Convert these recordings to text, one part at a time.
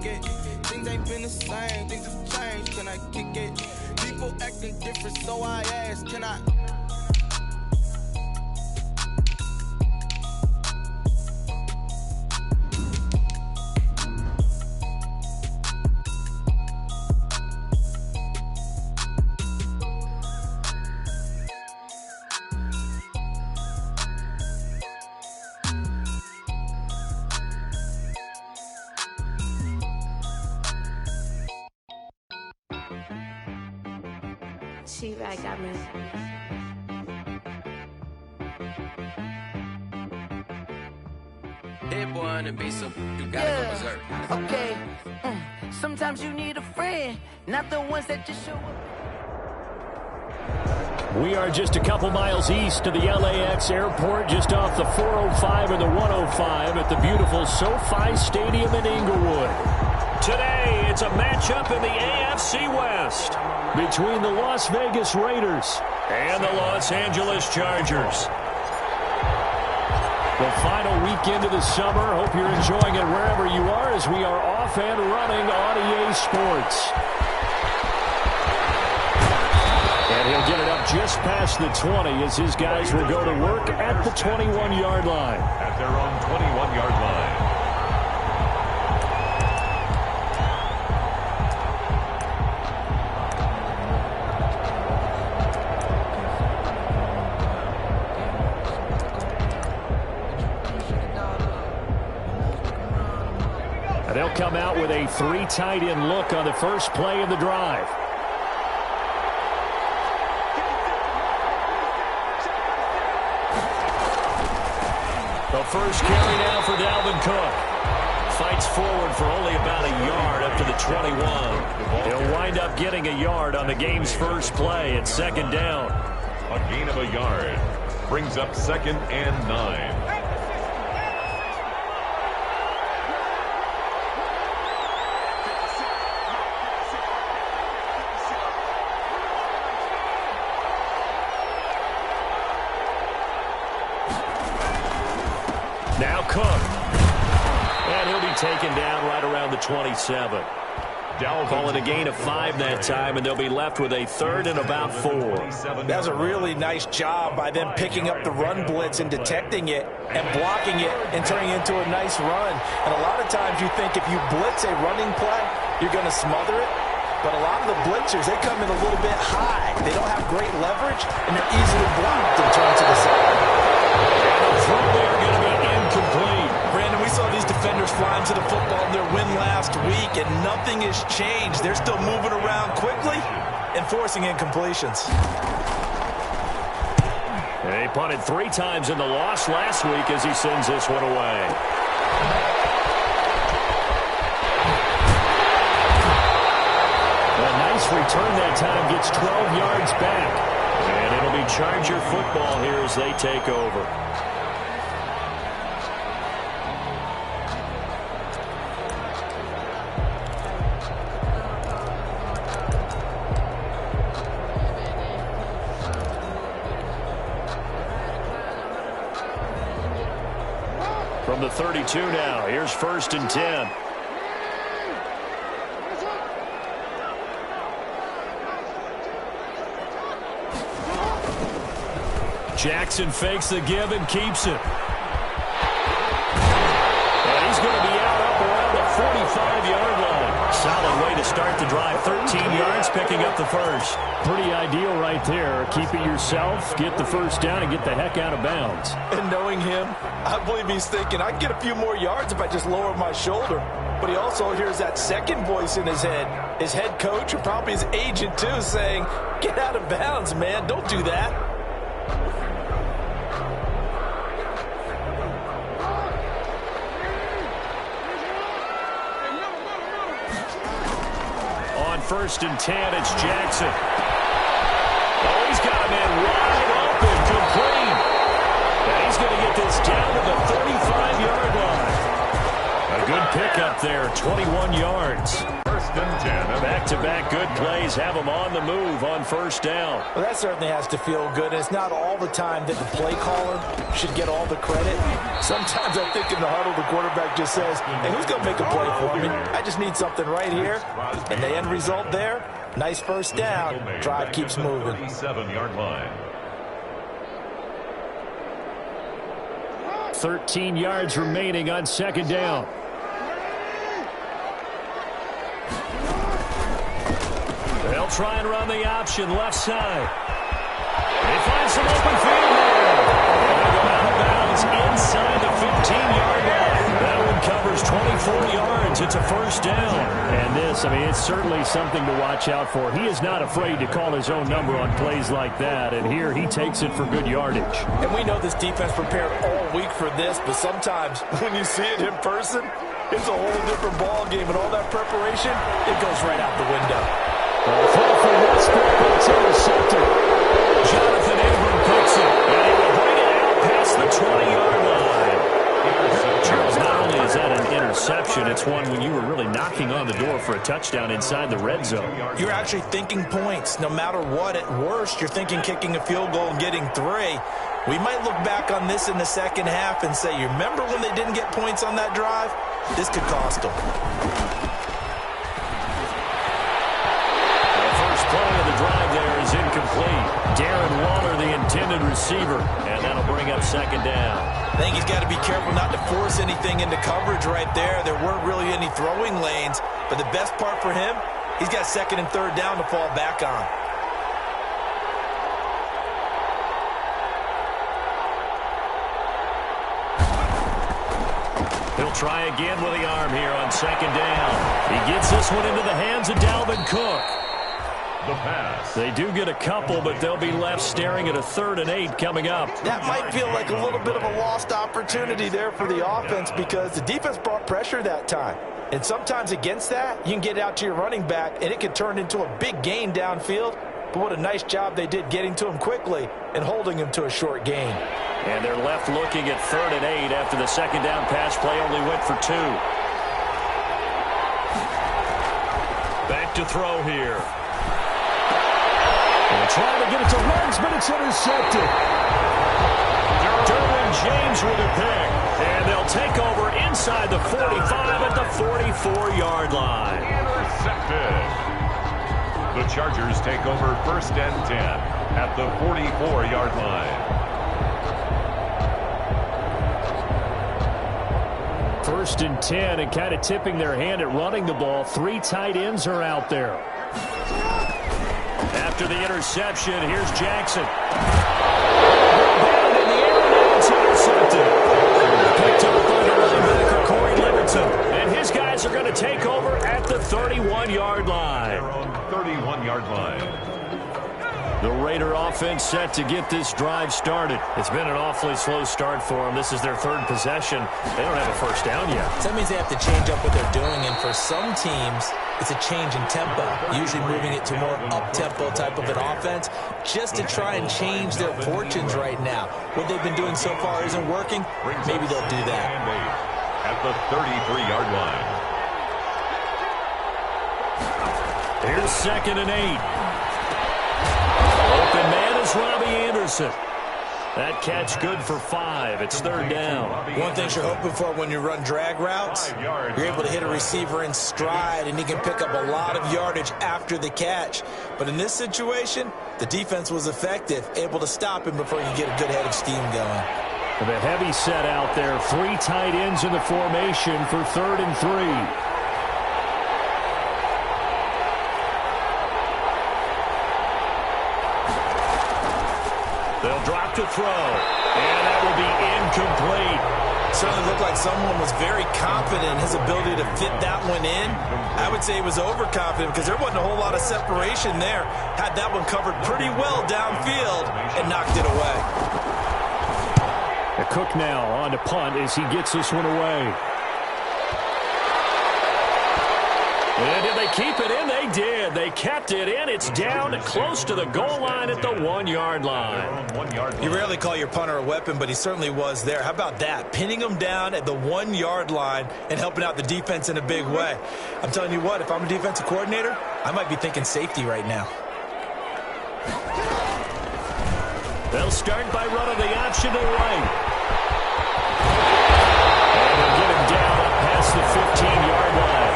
kick it. Things ain't been the same, things have changed, can I kick it? People acting different, so I ask, can I? She-Rag got me. Hit one and be some, you gotta go berserk. Okay. Sometimes you need a friend, not the ones that just show up. We are just a couple miles east of the LAX airport, just off the 405 and the 105 at the beautiful SoFi Stadium in Inglewood. Today, it's a matchup in the AFC West between the Las Vegas Raiders and the Los Angeles Chargers. The final weekend of the summer. Hope you're enjoying it wherever you are as we are off and running on EA Sports. And he'll get it up just past the 20 as his guys will go to work at the 21-yard line. At their own 21-yard line. And they'll come out with a 3 tight end look on the first play of the drive. The first carry now for Dalvin Cook. Fights forward for only about a yard up to the 21. He'll wind up getting a yard on the game's first play at second down. A gain of a yard brings up 2nd and 9. Now Cook. And he'll be taken down right around the 27. Call it a gain of 5 that time, and they'll be left with a 3rd and about 4. That's a really nice job by them picking up the run blitz and detecting it and blocking it and turning it into a nice run. And a lot of times you think if you blitz a running play, you're going to smother it. But a lot of the blitzers, they come in a little bit high. They don't have great leverage, and they're easily blocked and turned to the side. And the throw there going to be incomplete. Brandon, we saw these defenders flying to the football in their win last week, and nothing has changed. They're still moving around quickly and forcing incompletions. And he punted 3 times in the loss last week as he sends this one away. A nice return that time, gets 12 yards back. And it'll be Charger football here as they take over. From the 32 now, here's 1st and 10. Jackson fakes the give and keeps it. And he's going to be out up around the 45-yard line. Solid way to start the drive. 13 yards, picking up the first. Pretty ideal right there. Keep it yourself, get the first down, and get the heck out of bounds. And knowing him, I believe he's thinking, I can get a few more yards if I just lower my shoulder. But he also hears that second voice in his head. His head coach, or probably his agent too, saying, get out of bounds, man. Don't do that. On 1st and 10, it's Jackson. Oh, he's got a man wide open, complete. And he's going to get this down to the 35-yard line. A good pickup there, 21 yards. First and 10. Back-to-back good plays have them on the move on first down. Well, that certainly has to feel good. And it's not all the time that the play caller should get all the credit. Sometimes I think in the huddle, the quarterback just says, hey, who's going to make a play for me? I just need something right here. And the end result there, nice first down. Drive keeps moving. 37-yard line. 13 yards remaining on second down. They'll try and run the option left side. They find some open field here. They'll go out of bounds inside the 15-yard line. That one covers 24 yards. It's a first down. And this, I mean, it's certainly something to watch out for. He is not afraid to call his own number on plays like that. And here he takes it for good yardage. And we know this defense prepared all week for this, but sometimes when you see it in person, it's a whole different ball game. And all that preparation, it goes right out the window. Throw for Westbrook, but it's intercepted. Jonathan Abram picks it, and he will bring it out past the 20-yard line. Charles, not only is that an interception, it's one when you were really knocking on the door for a touchdown inside the red zone. You're actually thinking points. No matter what, at worst, you're thinking kicking a field goal and getting 3. We might look back on this in the second half and say, you remember when they didn't get points on that drive? This could cost them. Play of the drive there is incomplete. Darren Waller, the intended receiver, and that'll bring up second down. I think he's got to be careful not to force anything into coverage right there. There weren't really any throwing lanes, but the best part for him, he's got second and third down to fall back on. He'll try again with the arm here on second down. He gets this one into the hands of Dalvin Cook. The pass. They do get a couple, but they'll be left staring at a 3rd and 8 coming up. That might feel like a little bit of a lost opportunity there for the offense because the defense brought pressure that time. And sometimes against that, you can get out to your running back, and it can turn into a big gain downfield. But what a nice job they did getting to him quickly and holding him to a short gain. And they're left looking at 3rd and 8 after the second down pass play only went for 2. Back to throw here. Trying to get it to Ruggs, but it's intercepted. Derwin James with a pick. And they'll take over inside the 45 at the 44-yard line. Intercepted. The Chargers take over first and 10 at the 44-yard line. First and 10, and kind of tipping their hand at running the ball. 3 tight ends are out there. After the interception, here's Jackson. Down in the air, and it's intercepted. Picked up by the linebacker, Corey Littleton. And his guys are going to take over at the 31-yard line. Their own 31-yard line. The Raider offense set to get this drive started. It's been an awfully slow start for them. This is their 3rd possession. They don't have a first down yet. So that means they have to change up what they're doing, and for some teams, it's a change in tempo, usually moving it to more up-tempo type of an offense, just to try and change their fortunes right now. What they've been doing so far isn't working. Maybe they'll do that. At the 33-yard line. Here's 2nd and 8. Open man is Robbie Anderson. That catch good for 5. It's 3rd down. One thing you're hoping for when you run drag routes, you're able to hit a receiver in stride, and he can pick up a lot of yardage after the catch. But in this situation, the defense was effective, able to stop him before you get a good head of steam going. The heavy set out there. 3 tight ends in the formation for 3rd and 3. They'll drop to throw, and that will be incomplete. Certainly looked like someone was very confident in his ability to fit that one in. I would say he was overconfident because there wasn't a whole lot of separation there. Had that one covered pretty well downfield and knocked it away. Cook now on to punt as he gets this one away. And into they keep it in? They did. They kept it in. It's down close to the goal line at the 1-yard line. You rarely call your punter a weapon, but he certainly was there. How about that? Pinning him down at the 1-yard line and helping out the defense in a big way. I'm telling you what, if I'm a defensive coordinator, I might be thinking safety right now. They'll start by running the option to the right. And they'll get him down up past the 15-yard line.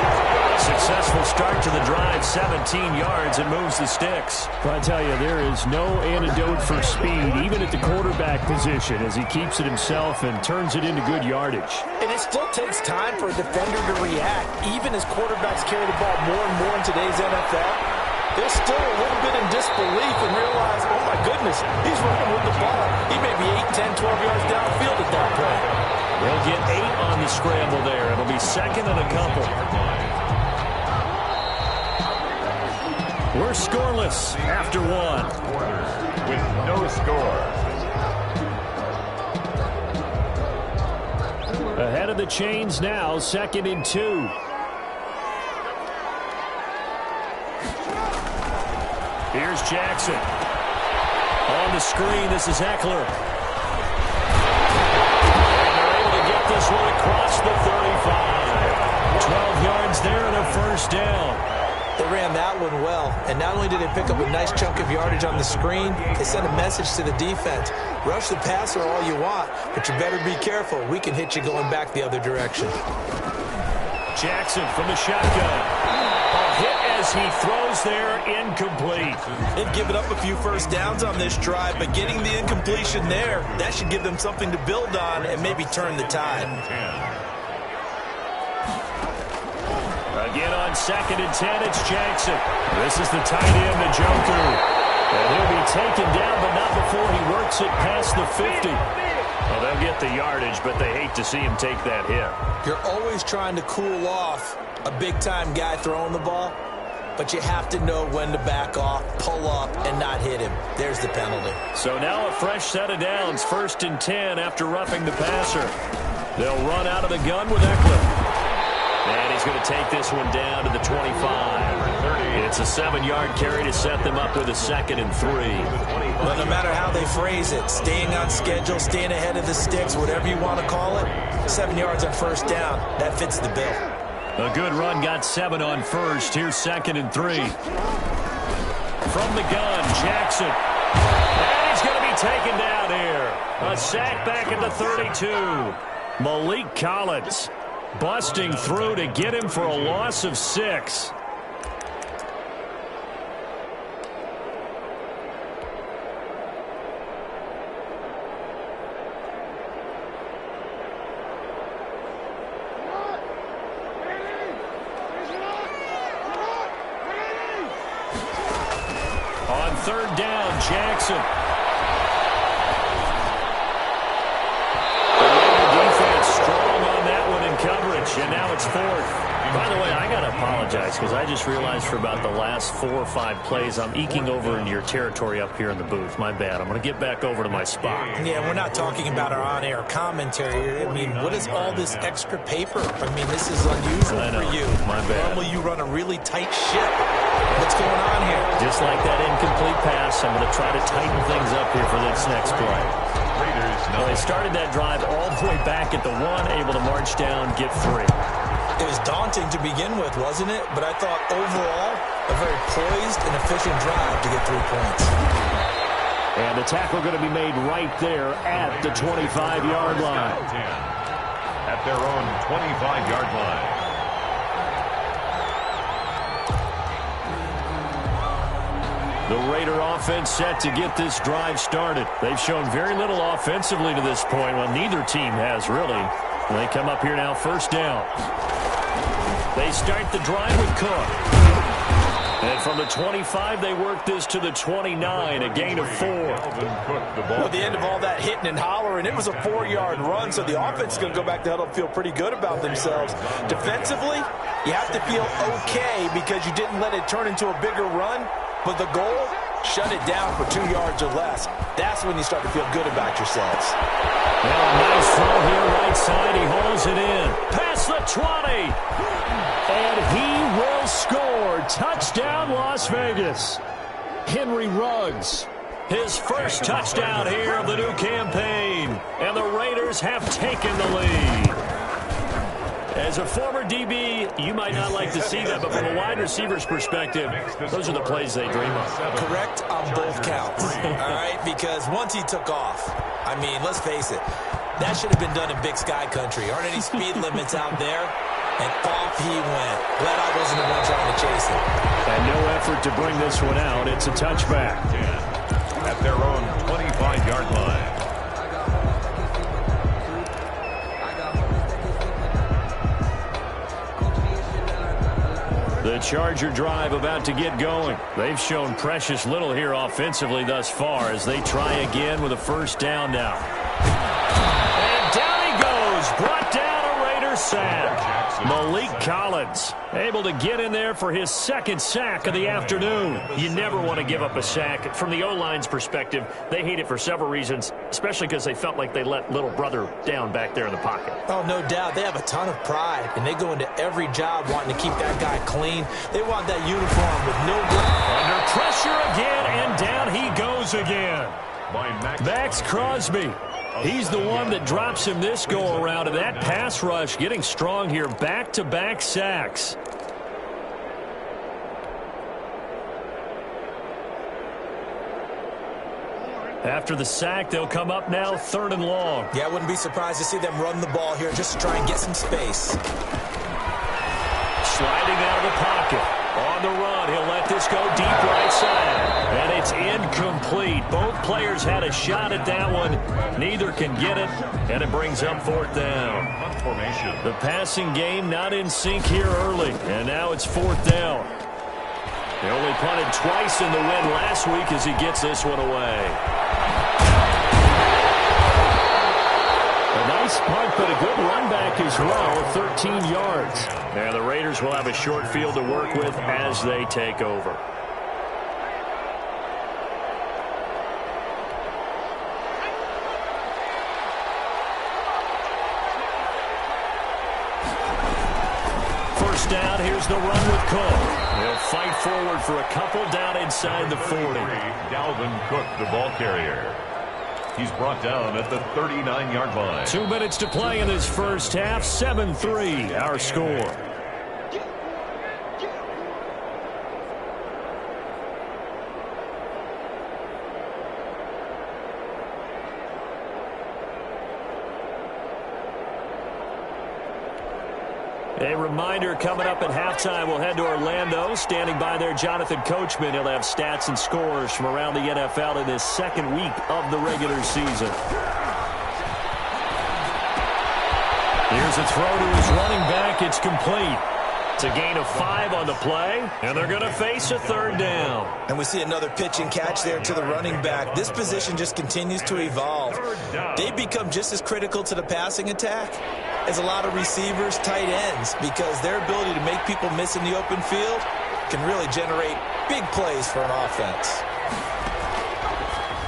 Successful start to the drive, 17 yards, and moves the sticks. Well, I tell you, there is no antidote for speed, even at the quarterback position, as he keeps it himself and turns it into good yardage. And it still takes time for a defender to react, even as quarterbacks carry the ball more and more in today's NFL. They're still a little bit in disbelief and realize, oh, my goodness, he's running with the ball. He may be 8, 10, 12 yards downfield at that point. They'll get 8 on the scramble there. It'll be second and a couple. We're scoreless after 1. With no score. Ahead of the chains now, 2nd and 2. Here's Jackson. On the screen, this is Eckler. And they're able to get this one across the 35. 12 yards there and a first down. They ran that one well, and not only did they pick up a nice chunk of yardage on the screen, they sent a message to the defense. Rush the passer all you want, but you better be careful. We can hit you going back the other direction. Jackson from the shotgun. A hit as he throws there, incomplete. They've given up a few first downs on this drive, but getting the incompletion there, that should give them something to build on and maybe turn the tide. Again on 2nd and 10, it's Jackson. This is the tight end, Njoku. And he'll be taken down, but not before he works it past the 50. Well, they'll get the yardage, but they hate to see him take that hit. You're always trying to cool off a big-time guy throwing the ball, but you have to know when to back off, pull up, and not hit him. There's the penalty. So now a fresh set of downs, 1st and 10 after roughing the passer. They'll run out of the gun with Eckler. And he's going to take this one down to the 25. It's a 7-yard carry to set them up with a 2nd and 3. Well, no matter how they phrase it, staying on schedule, staying ahead of the sticks, whatever you want to call it, 7 yards on first down, that fits the bill. A good run got 7 on first. Here's 2nd and 3. From the gun, Jackson. And he's going to be taken down here. A sack back at the 32. Malik Collins busting through to get him for a loss of 6. On 3rd down, Jackson. And now it's 4th. By the way, I got to apologize because I just realized for about the last 4 or 5 plays, I'm eking over into your territory up here in the booth. My bad. I'm going to get back over to my spot. Yeah, we're not talking about our on-air commentary. I mean, what is all this extra paper? I mean, this is unusual for you. My bad. Normally you run a really tight ship. What's going on here? Just like that incomplete pass, I'm going to try to tighten things up here for this next play. Well, they started that drive all the way back at the 1, able to march down, get 3. It was daunting to begin with, wasn't it? But I thought overall, a very poised and efficient drive to get 3 points. And the tackle going to be made right there at the 25-yard line. At their own 25-yard line. The Raider offense set to get this drive started. They've shown very little offensively to this point. Well, neither team has really. They come up here now, 1st down. They start the drive with Cook. And from the 25, they work this to the 29, a gain of 4. Well, at the end of all that hitting and hollering, it was a 4-yard run, so the offense is going to go back to huddle and feel pretty good about themselves. Defensively, you have to feel okay because you didn't let it turn into a bigger run. But the goal, shut it down for 2 yards or less. That's when you start to feel good about yourselves. Well, nice throw here, right side. He hauls it in. Past the 20. And he will score. touchdown, Las Vegas. Henry Ruggs, his first touchdown here of the new campaign. And the Raiders have taken the lead. As a former DB, you might not like to see that, but from a wide receiver's perspective, those are the plays they dream of. Correct on both counts, all right? Because once he took off, I mean, let's face it, that should have been done in Big Sky country. Aren't any speed limits out there? And off he went. Glad I wasn't the one trying to chase him. And no effort to bring this one out. It's a touchback. At their own 25-yard line. The Charger drive about to get going. They've shown precious little here offensively thus far as they try again with a first down now. And down he goes. Brought down a Raider sack. Malik Collins able to get in there for his second sack of the afternoon. You never want to give up a sack. From the O-line's perspective, they hate it for several reasons, especially because they felt like they let little brother down back there in the pocket. Oh, no doubt. They have a ton of pride, and they go into every job wanting to keep that guy clean. They want that uniform with no blood. Under pressure again, and down he goes again. Max Crosby. He's the one that drops him this go-around, and that pass rush getting strong here. Back-to-back sacks. After the sack, they'll come up now 3rd and long. Yeah, I wouldn't be surprised to see them run the ball here just to try and get some space. Sliding out of the pocket. On the run, he'll let this go deep right side. And it's incomplete. Both players had a shot at that one. Neither can get it, and it brings up 4th down. The passing game not in sync here early, and now it's 4th down. They only punted twice in the win last week as he gets this one away. A nice punt, but a good run back as well, 13 yards. And the Raiders will have a short field to work with as they take over. First down, here's the run with Cook. They'll fight forward for a couple down inside the 40. Dalvin Cook, the ball carrier. He's brought down at the 39-yard line. 2 minutes to play in this first half. 7-3, our score. A reminder coming up at halftime, we'll head to Orlando. Standing by there, Jonathan Coachman. He'll have stats and scores from around the NFL in this second week of the regular season. Here's a throw to his running back. It's complete. It's a gain of 5 on the play, and they're going to face a 3rd down. And we see another pitch and catch there to the running back. This position just continues to evolve. They become just as critical to the passing attack as a lot of receivers, tight ends, because their ability to make people miss in the open field can really generate big plays for an offense.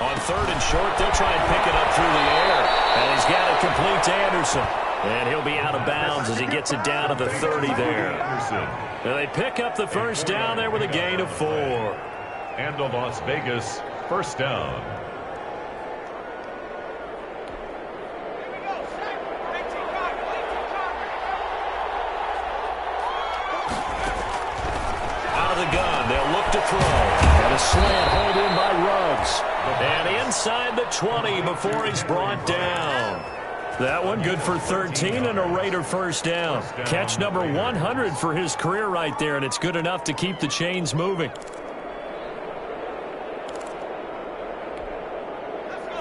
On 3rd and short, they'll try and pick it up through the air. And he's got it complete to Anderson. And he'll be out of bounds as he gets it down to the 30 there. And they pick up the first down there with a gain of 4. And a Las Vegas first down. Out of the gun, they'll look to throw. And a slant hold in by Ruggs. And inside the 20 before he's brought down. That one good for 13 and a Raider first down. Catch number 100 for his career right there, and it's good enough to keep the chains moving.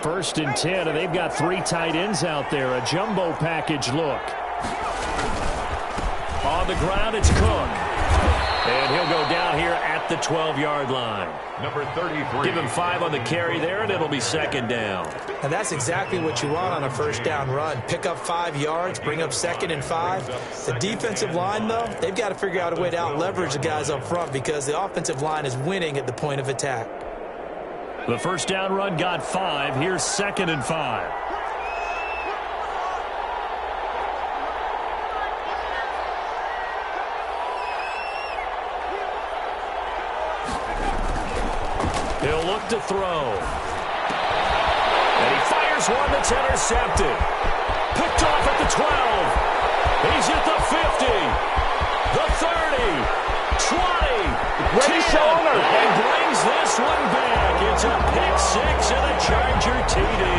1st and 10, and they've got 3 tight ends out there. A jumbo package look. On the ground, it's Cook. And he'll go down here at the 12-yard line. Number 33. Give him 5 on the carry there, and it'll be 2nd down. And that's exactly what you want on a first down run. Pick up 5 yards, bring up 2nd and 5. The defensive line, though, they've got to figure out a way to out-leverage the guys up front because the offensive line is winning at the point of attack. The first down run got 5. Here's 2nd and 5. He'll look to throw. And he fires one that's intercepted. Picked off at the 12. He's at the 50. The 30. 20. 10. And brings this one back. It's a pick six and a Charger TD.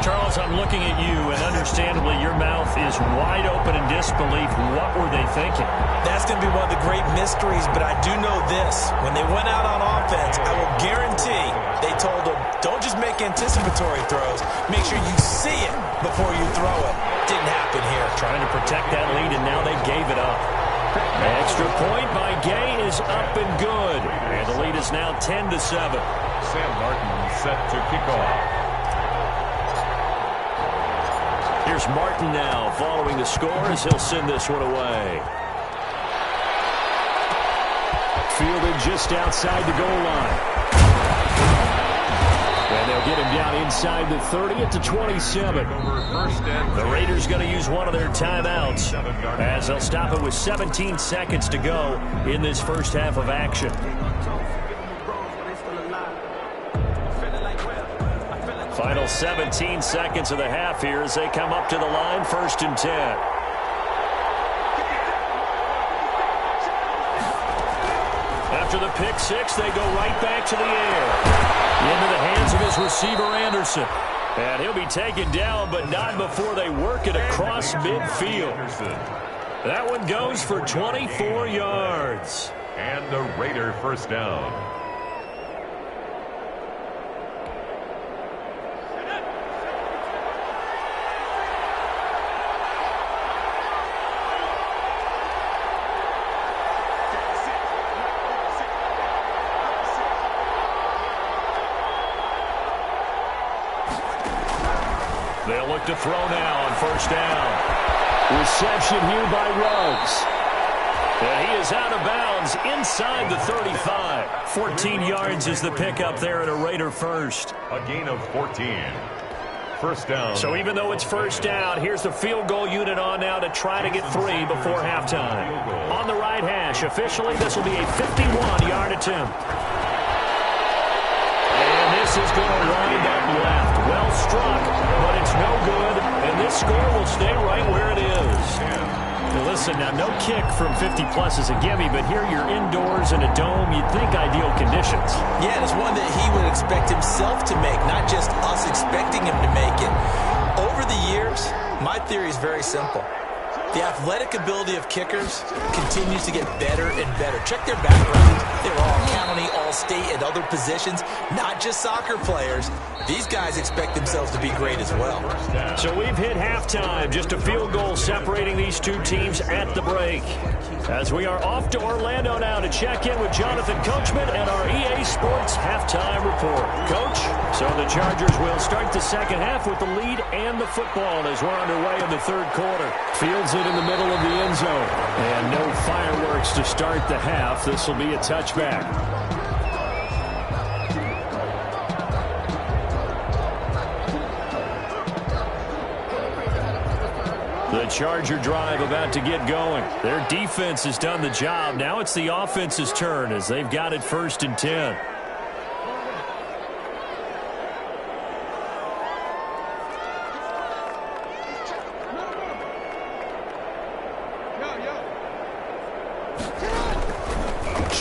Charles, I'm looking at you, and understandably your mouth is wide open in disbelief. What were they thinking? That's going to be one of the great mysteries, but I do know this. When they went out on offense, I will guarantee they told them, don't just make anticipatory throws. Make sure you see it before you throw it. Didn't happen here. Trying to protect that lead, and now they gave it up. Extra point by Gay is up and good. And the lead is now 10-7. Sam Martin set to kick off. Here's Martin now following the score as he'll send this one away. Fielded just outside the goal line. And they'll get him down inside the 30 at the 27. The Raiders going to use one of their timeouts as they'll stop it with 17 seconds to go in this first half of action. Final 17 seconds of the half here as they come up to the line, 1st and 10. After the pick six, they go right back to the air. Into the hands of his receiver, Anderson. And he'll be taken down, but not before they work it across midfield. That one goes for 24 yards. And the Raider first down. They'll look to throw now on 1st down. Reception here by Ruggs. And he is out of bounds inside the 35. 14 yards is the pickup there at a Raider first. A gain of 14. First down. So even though it's 1st down, here's the field goal unit on now to try to get 3 before halftime. On the right hash, officially this will be a 51-yard attempt. And this is going to wind up left. Well struck, but it's no good, and this score will stay right where it is. Now listen, now no kick from 50-plus is a gimme, but here you're indoors in a dome. You'd think ideal conditions. Yeah, and it's one that he would expect himself to make, not just us expecting him to make it. Over the years, my theory is very simple. The athletic ability of kickers continues to get better and better. Check their backgrounds. They were all county, all state, and other positions, not just soccer players. These guys expect themselves to be great as well. So we've hit halftime. Just a field goal separating these two teams at the break. As we are off to Orlando now to check in with Jonathan Coachman and our EA Sports halftime report. Coach, so the Chargers will start the second half with the lead and the football as we're underway in the 3rd quarter. Fields it in the middle of the end zone. And no fireworks to start the half. This will be a touchback. The Charger drive about to get going. Their defense has done the job. Now it's the offense's turn as they've got it 1st and 10.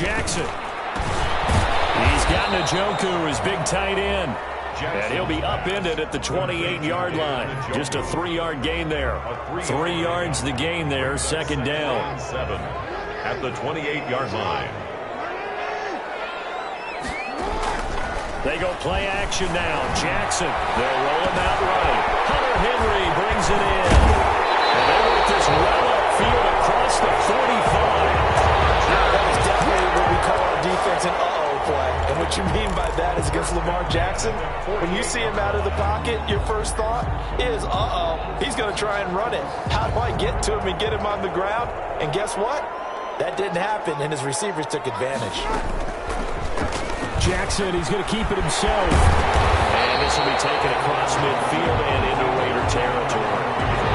Jackson. He's got Njoku, his big tight end. And he'll be upended at the 28-yard line. Just a 3-yard gain there. 3 yards the gain there, 2nd down. 7 at the 28-yard line. They go play action now. Jackson, they'll roll him out right. Hunter Henry brings it in. And they work this well upfield across the 45. That is definitely what we call our defense an uh-oh play. And what you mean by that is against Lamar Jackson, when you see him out of the pocket, your first thought is, uh-oh, he's going to try and run it. How do I get to him and get him on the ground? And guess what? That didn't happen, and his receivers took advantage. Jackson, he's going to keep it himself. And this will be taken across midfield and into Raider territory.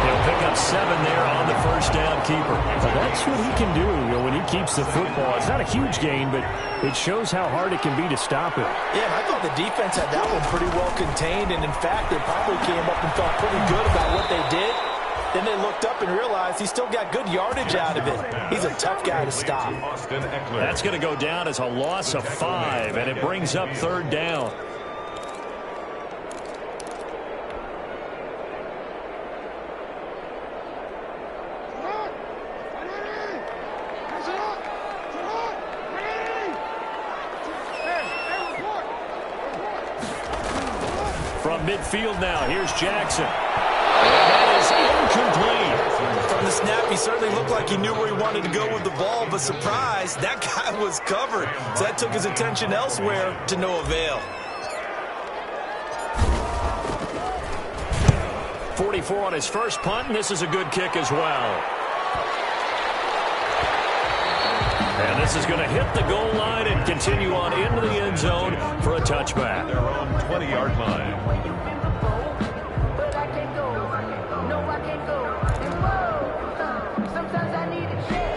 He'll pick up 7 there on the first down keeper. Well, that's what he can do, when he keeps the football. It's not a huge gain, but it shows how hard it can be to stop it. Yeah, I thought the defense had that one pretty well contained, and in fact, they probably came up and felt pretty good about what they did. Then they looked up and realized he still got good yardage out of it. He's a tough guy to stop. That's going to go down as a loss of 5, and it brings up 3rd down. From midfield now, here's Jackson. And that is incomplete. From the snap, he certainly looked like he knew where he wanted to go with the ball, but surprise, that guy was covered. So that took his attention elsewhere to no avail. 44 on his first punt, and this is a good kick as well. And this is going to hit the goal line and continue on into the end zone for a touchback. Their own 20-yard line.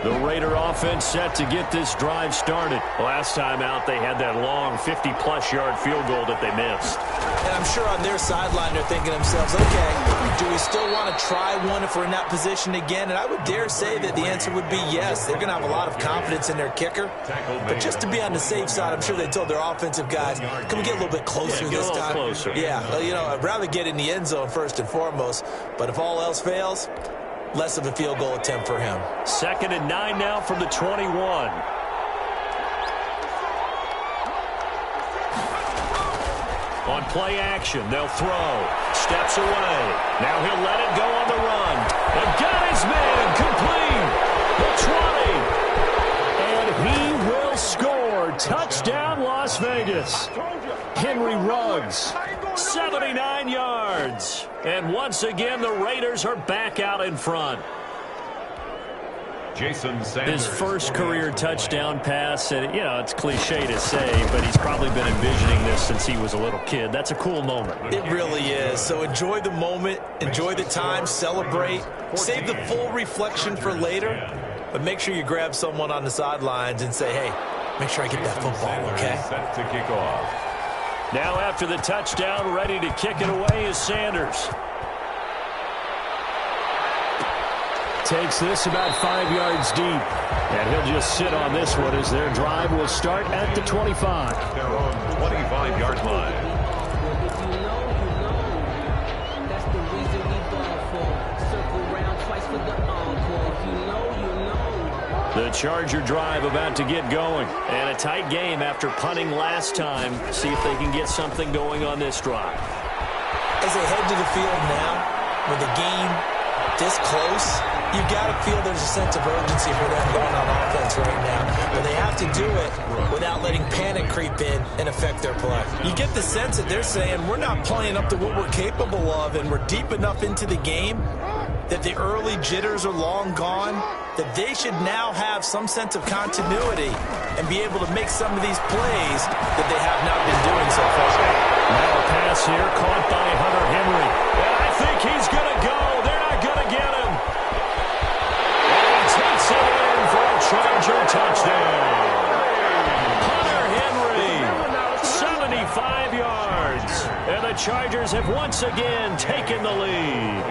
The Raider offense set to get this drive started. Last time out, they had that long 50-plus yard field goal that they missed. And I'm sure on their sideline they're thinking to themselves, okay, do we still want to try one if we're in that position again? And I would dare say that the answer would be yes. They're going to have a lot of confidence in their kicker. But just to be on the safe side, I'm sure they told their offensive guys, can we get a little bit closer this time? Closer. Yeah, I'd rather get in the end zone first and foremost. But if all else fails, less of a field goal attempt for him. 2nd and 9 now from the 21. On play action, they'll throw. Steps away. Now he'll let it go on the run. And got his man complete. The 20. And he will score. Touchdown, Las Vegas. Henry Ruggs. 79 yards. And once again, the Raiders are back out in front. Jason Sanders. His first career touchdown pass, and it's cliche to say, but he's probably been envisioning this since he was a little kid. That's a cool moment. It really is. So enjoy the moment, enjoy the time, celebrate, save the full reflection for later, but make sure you grab someone on the sidelines and say, hey, make sure I get that football, okay? Set to kick off. Now after the touchdown, ready to kick it away is Sanders. Takes this about 5 yards deep. And he'll just sit on this one as their drive will start at the 25. Their own 25-yard line. The Charger drive about to get going. And a tight game after punting last time. See if they can get something going on this drive. As they head to the field now, with the game this close, you've got to feel there's a sense of urgency for them going on offense right now. But they have to do it without letting panic creep in and affect their play. You get the sense that they're saying, we're not playing up to what we're capable of, and we're deep enough into the game that the early jitters are long gone, that they should now have some sense of continuity and be able to make some of these plays that they have not been doing so far. Now a pass here caught by Hunter Henry. And I think he's going to go. They're not going to get him. And he takes it in for a Charger touchdown. Hunter Henry, 75 yards. And the Chargers have once again taken the lead.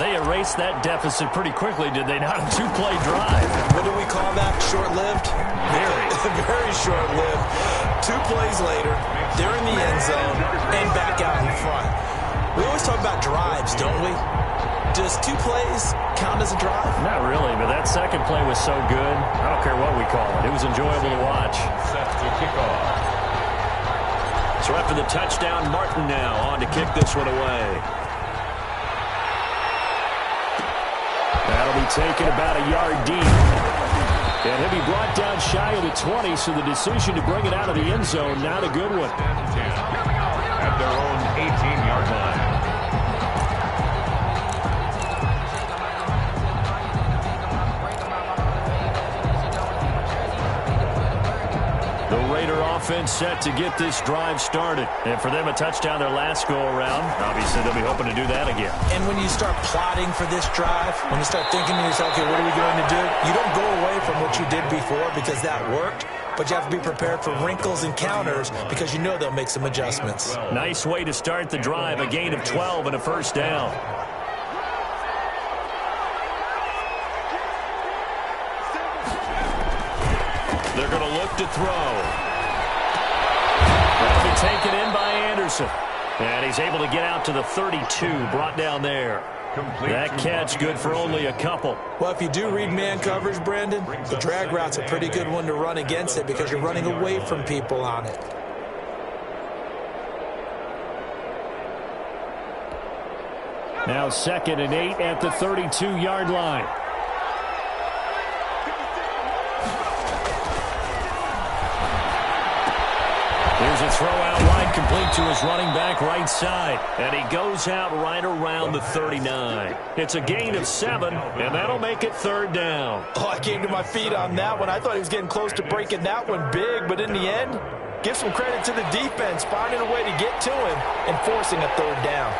They erased that deficit pretty quickly, did they not? A two-play drive. What do we call that? Short-lived? Very. Very short-lived. 2 plays later, they're in the end zone and back out in front. We always talk about drives, don't we? Does 2 plays count as a drive? Not really, but that second play was so good. I don't care what we call it. It was enjoyable to watch. Set to kick off. So after the touchdown, Martin now on to kick this one away. That'll be taken about a yard deep. And he'll be brought down shy of the 20, so the decision to bring it out of the end zone, not a good one. At their own 18-yard line. The Raider offense set to get this drive started. And for them, a touchdown their last go-around. Obviously, they'll be hoping to do that again. And when you start plotting for this drive, when you start thinking to yourself, okay, what are we going to do? You don't go away from what you did before because that worked. But you have to be prepared for wrinkles and counters because you know they'll make some adjustments. Nice way to start the drive, a gain of 12 and a first down. They're going to look to throw. That'll be taken in by Anderson. And he's able to get out to the 32, brought down there. That catch good for only a couple. Well, if you do read man coverage, Brandon, the drag route's a pretty good one to run against it because you're running away from people on it. Now 2nd and 8 at the 32-yard line. Here's a throw out wide, complete to his running back right side. And he goes out right around the 39. It's a gain of 7, and that'll make it 3rd down. Oh, I came to my feet on that one. I thought he was getting close to breaking that one big, but in the end, give some credit to the defense, finding a way to get to him and forcing a 3rd down.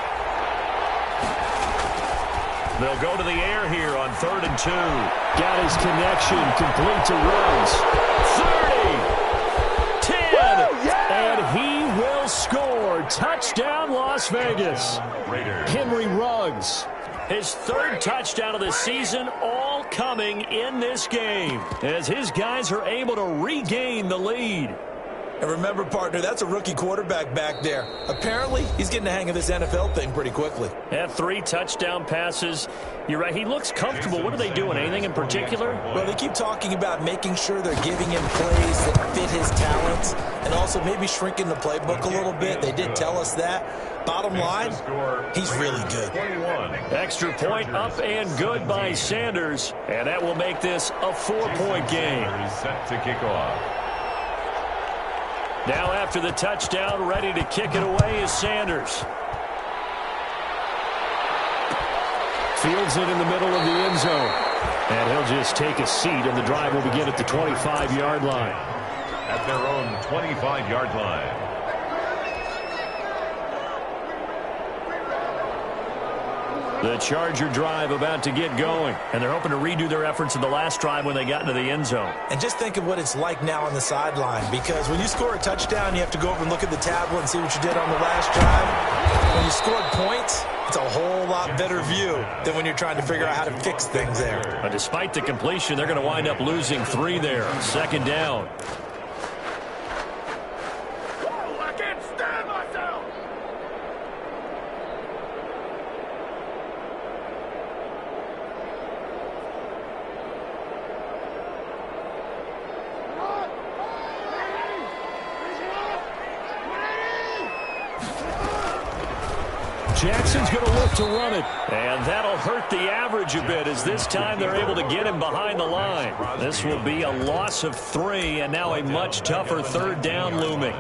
They'll go to the air here on 3rd and 2. Got his connection, complete to Ruggs. 30, 10, and he will score. Touchdown, Las Vegas. Henry Ruggs. His 3rd touchdown of the season, all coming in this game, as his guys are able to regain the lead. And remember, partner, that's a rookie quarterback back there. Apparently, he's getting the hang of this NFL thing pretty quickly. Had 3 touchdown passes. You're right, he looks comfortable. What are they doing? Anything in particular? Well, they keep talking about making sure they're giving him plays that fit his talents and also maybe shrinking the playbook a little bit. They did tell us that. Bottom line, he's really good. Extra point up and good by Sanders, and that will make this a 4-point game. Set to kick off. Now after the touchdown, ready to kick it away is Sanders. Fields it in the middle of the end zone. And he'll just take a seat, and the drive will begin at the 25-yard line. At their own 25-yard line. The Charger drive about to get going, and they're hoping to redo their efforts in the last drive when they got into the end zone. And just think of what it's like now on the sideline, because when you score a touchdown, you have to go over and look at the tablet and see what you did on the last drive. When you scored points, it's a whole lot better view than when you're trying to figure out how to fix things there. But despite the completion, they're going to wind up losing 3 there. 2nd down. I can't stand myself. Jackson's going to look to run it. And that'll hurt the average a bit, as this time they're able to get him behind the line. This will be a loss of 3, and now a much tougher 3rd down looming.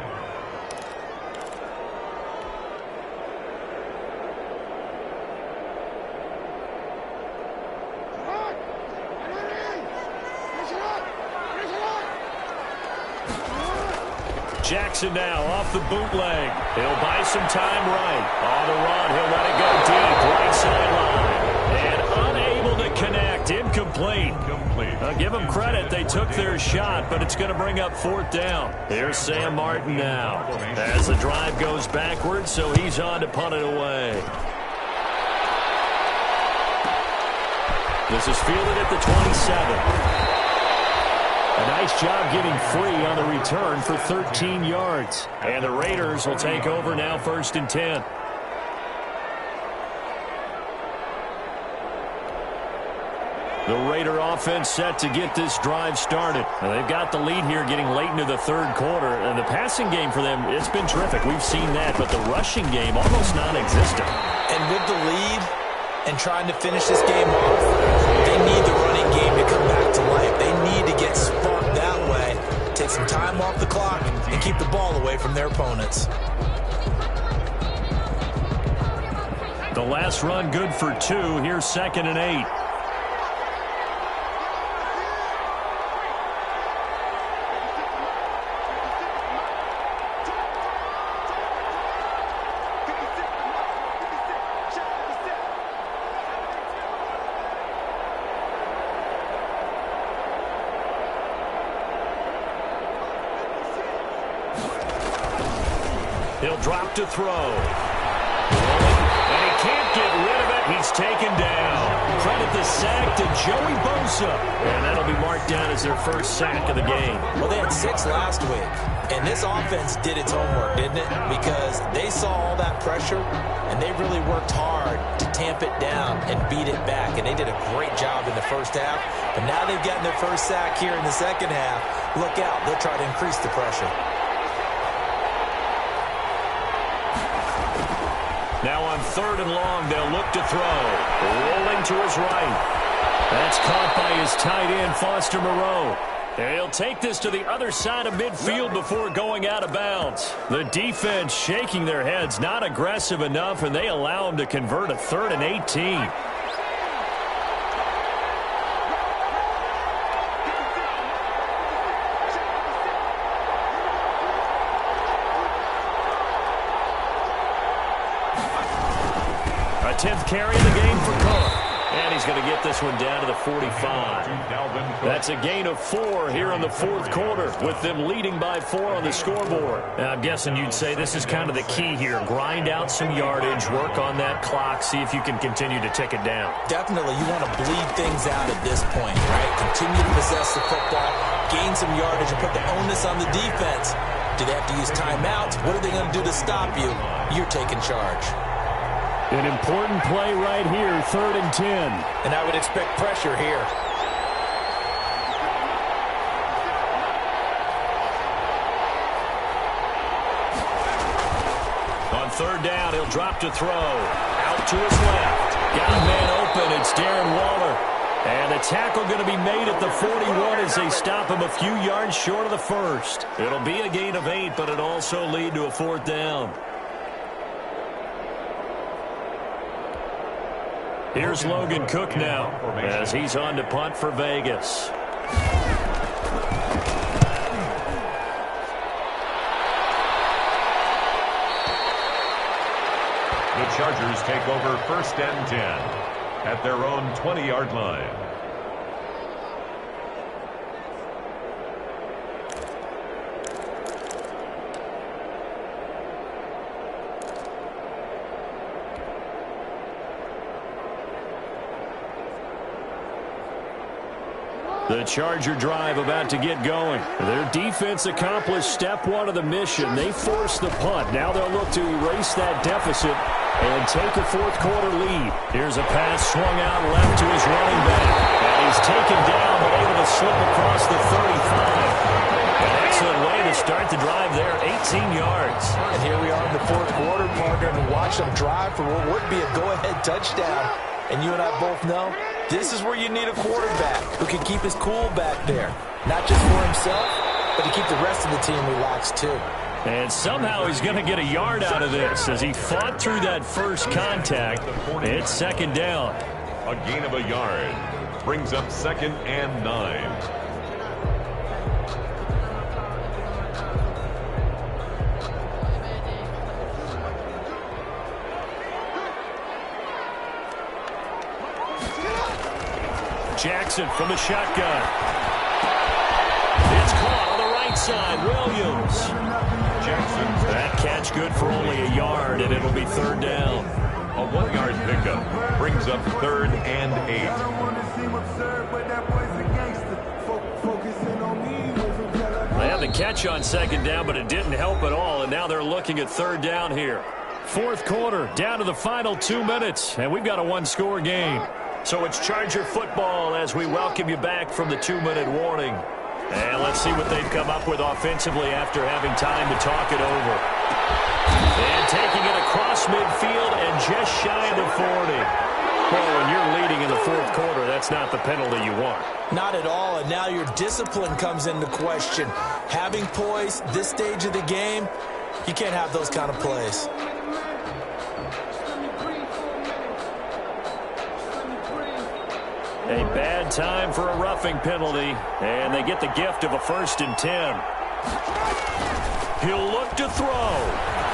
Jackson now off the bootleg. He'll buy some time right. On the run, he'll let it go deep. Right sideline. And unable to connect. Incomplete. I'll give them credit. They took their shot, but it's going to bring up 4th down. Here's Sam Martin now. As the drive goes backwards, so he's on to punt it away. This is fielded at the 27. A nice job getting free on the return for 13 yards. And the Raiders will take over now, 1st and 10. The Raider offense set to get this drive started. Now, they've got the lead here getting late into the 3rd quarter. And the passing game for them, it's been terrific. We've seen that. But the rushing game, almost non-existent. And with the lead and trying to finish this game off, they need the running game to come back to life. They need to get sparked that way, take some time off the clock, and keep the ball away from their opponents. The last run good for 2. Here's 2nd and 8. He'll drop to throw. And he can't get rid of it. He's taken down. Credit the sack to Joey Bosa. And that'll be marked down as their first sack of the game. Well, they had 6 last week. And this offense did its homework, didn't it? Because they saw all that pressure, and they really worked hard to tamp it down and beat it back. And they did a great job in the first half. But now they've gotten their first sack here in the second half. Look out. They'll try to increase the pressure. Now on 3rd and long, they'll look to throw. Rolling to his right. That's caught by his tight end, Foster Moreau. He'll take this to the other side of midfield before going out of bounds. The defense shaking their heads, not aggressive enough, and they allow him to convert a 3rd and 18. A 10th carry of the game for Cook. And he's going to get this one down to the 45. That's a gain of 4 here in the 4th quarter, with them leading by 4 on the scoreboard. Now, I'm guessing you'd say this is kind of the key here. Grind out some yardage, work on that clock, see if you can continue to tick it down. Definitely, you want to bleed things out at this point, right? Continue to possess the football, gain some yardage, and put the onus on the defense. Do they have to use timeouts? What are they going to do to stop you? You're taking charge. An important play right here, 3rd and 10. And I would expect pressure here. On 3rd down, he'll drop to throw. Out to his left. Got a man open. It's Darren Waller. And the tackle going to be made at the 41 as they stop him a few yards short of the first. It'll be a gain of 8, but it'll also lead to a 4th down. Here's Logan Cook now as he's on to punt for Vegas. The Chargers take over 1st and 10 at their own 20-yard line. The Charger drive about to get going. Their defense accomplished step 1 of the mission. They forced the punt. Now they'll look to erase that deficit and take a 4th quarter lead. Here's a pass swung out left to his running back. And he's taken down but able to slip across the 35. An excellent way to start the drive there, 18 yards. And here we are in the 4th quarter, partner, and watch them drive for what would be a go-ahead touchdown. And you and I both know this is where you need a quarterback who can keep his cool back there. Not just for himself, but to keep the rest of the team relaxed too. And somehow he's going to get a yard out of this as he fought through that first contact. It's 2nd down. A gain of a yard brings up 2nd and 9. Jackson from the shotgun. It's caught on the right side. Williams. Jackson. That catch good for only a yard, and it'll be 3rd down. A 1-yard pickup brings up 3rd and 8. They had the catch on 2nd down, but it didn't help at all, and now they're looking at 3rd down here. 4th quarter, down to the final 2 minutes, and we've got a 1-score game. So it's Charger football as we welcome you back from the 2-minute warning. And let's see what they've come up with offensively after having time to talk it over. And taking it across midfield and just shy of the 40. Well, when you're leading in the 4th quarter, that's not the penalty you want. Not at all, and now your discipline comes into question. Having poise this stage of the game, you can't have those kind of plays. A bad time for a roughing penalty, and they get the gift of a 1st and 10. He'll look to throw.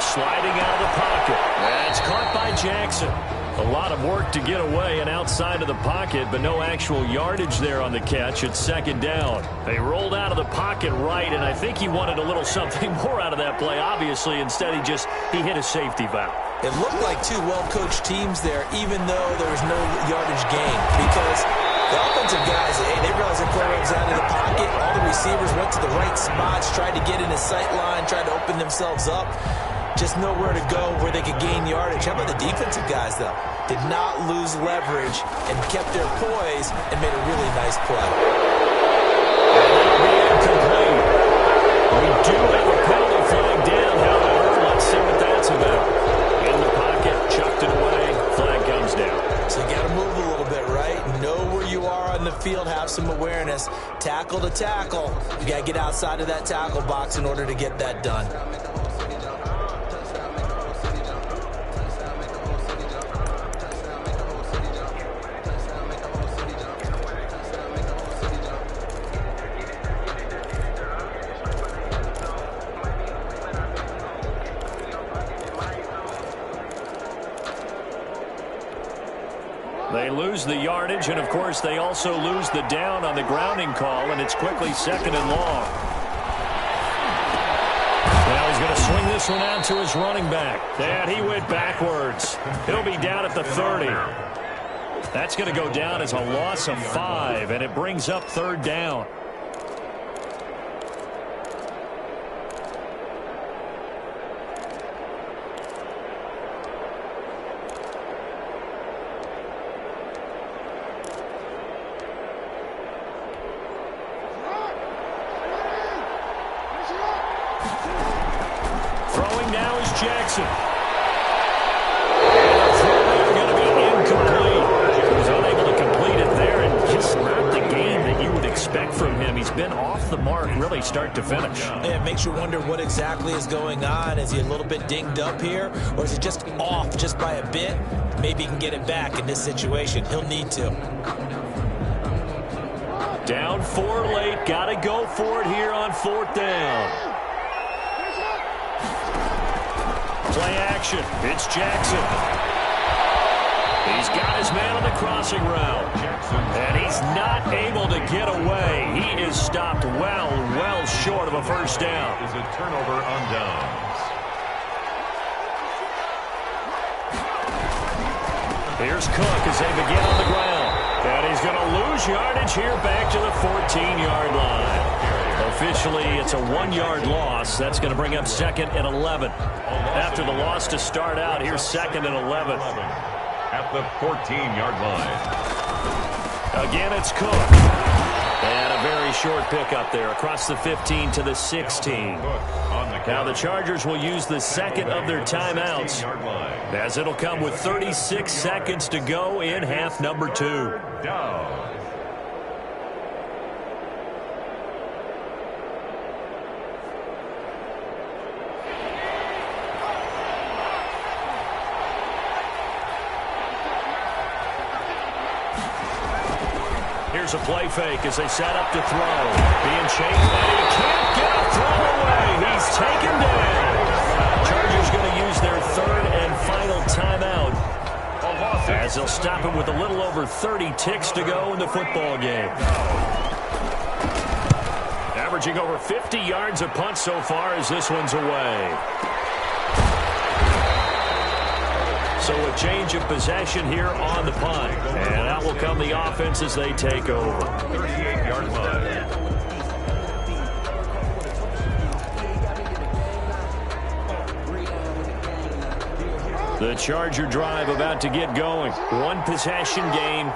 Sliding out of the pocket. That's caught by Jackson. A lot of work to get away and outside of the pocket, but no actual yardage there on the catch. It's second down. They rolled out of the pocket right, and I think he wanted a little something more out of that play, obviously. Instead, he hit a safety valve. It looked like two well-coached teams there, even though there was no yardage gain, because the offensive guys, they realized their quarterback was out of the pocket. All the receivers went to the right spots, tried to get in his sight line, tried to open themselves up. Just nowhere to go where they could gain yardage. How about the defensive guys, though? Did not lose leverage and kept their poise and made a really nice play. Incomplete. We do have a penalty flag down, however. Let's see what that's about. In the pocket, chucked it away, flag comes down. So you got to move a little bit, right? Know where you are on the field, have some awareness. Tackle to tackle. You got to get outside of that tackle box in order to get that done. They lose the yardage, and, of course, they also lose the down on the grounding call, and it's quickly second and long. Now he's going to swing this one out to his running back. And he went backwards. He'll be down at the 30. That's going to go down as a loss of 5, and it brings up third down. Throwing now is Jackson. And the throw going to be incomplete. He was unable to complete it there, and just not the game that you would expect from him. He's been off the mark really start to finish. Yeah, it makes you wonder what exactly is going on. Is he a little bit dinged up here, or is he just off just by a bit? Maybe he can get it back in this situation. He'll need to. Down 4 late. Got to go for it here on fourth down. Play action. It's Jackson. He's got his man on the crossing route. And he's not able to get away. He is stopped well short of a first down. Is a turnover on downs. Here's Cook as they begin on the ground. And he's going to lose yardage here back to the 14-yard line. Officially, it's a 1-yard loss. That's going to bring up second and 11. After the loss to start out, here's second and 11. At the 14-yard line. Again, it's Cook. And a very short pickup there across the 15 to the 16. Now the Chargers will use the second of their timeouts, as it'll come with 36 seconds to go in half number 2. Down. Here's a play fake as they set up to throw. Being chased, and he can't get a throw away. He's taken down. Chargers going to use their third and final timeout, as they'll stop it with a little over 30 ticks to go in the football game. Averaging over 50 yards a punt so far as this one's away. So a change of possession here on the punt. And out will come the offense as they take over. 38-yard line. The Charger drive about to get going. One possession game.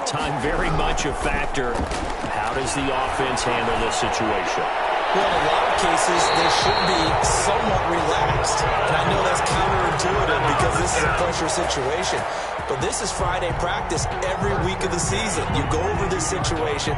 Time very much a factor. How does the offense handle this situation? Well, in a lot of cases, they should be somewhat relaxed. And I know that's counterintuitive because this is a pressure situation. But this is Friday practice every week of the season. You go over this situation,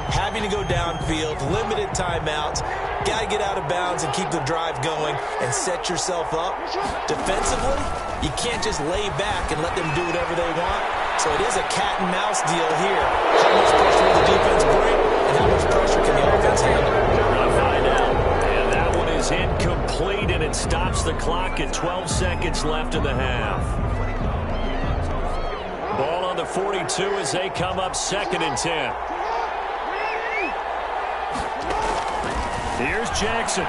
having to go downfield, limited timeouts, got to get out of bounds and keep the drive going and set yourself up. Defensively, you can't just lay back and let them do whatever they want. So it is a cat and mouse deal here. How much pressure will the defense bring and how much pressure can the offense handle? We're going to find out. And that one is incomplete, and it stops the clock at 12 seconds left in the half. 42 as they come up 2nd and 10. Here's Jackson.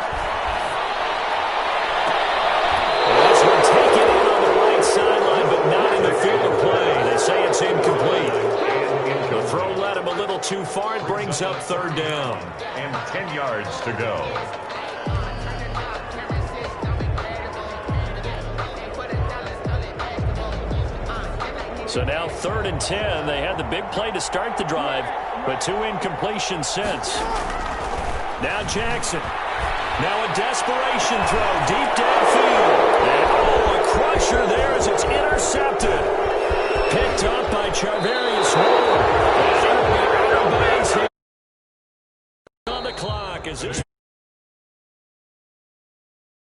This one taken in on the right sideline, but not in the field of play. They say it's incomplete. The throw led him a little too far and brings up 3rd down. And 10 yards to go. So now 3rd and 10. They had the big play to start the drive, but 2 incompletions since. Now Jackson. Now a desperation throw deep downfield. And a crusher there as it's intercepted. Picked up by Charvarius Ward. On the clock as this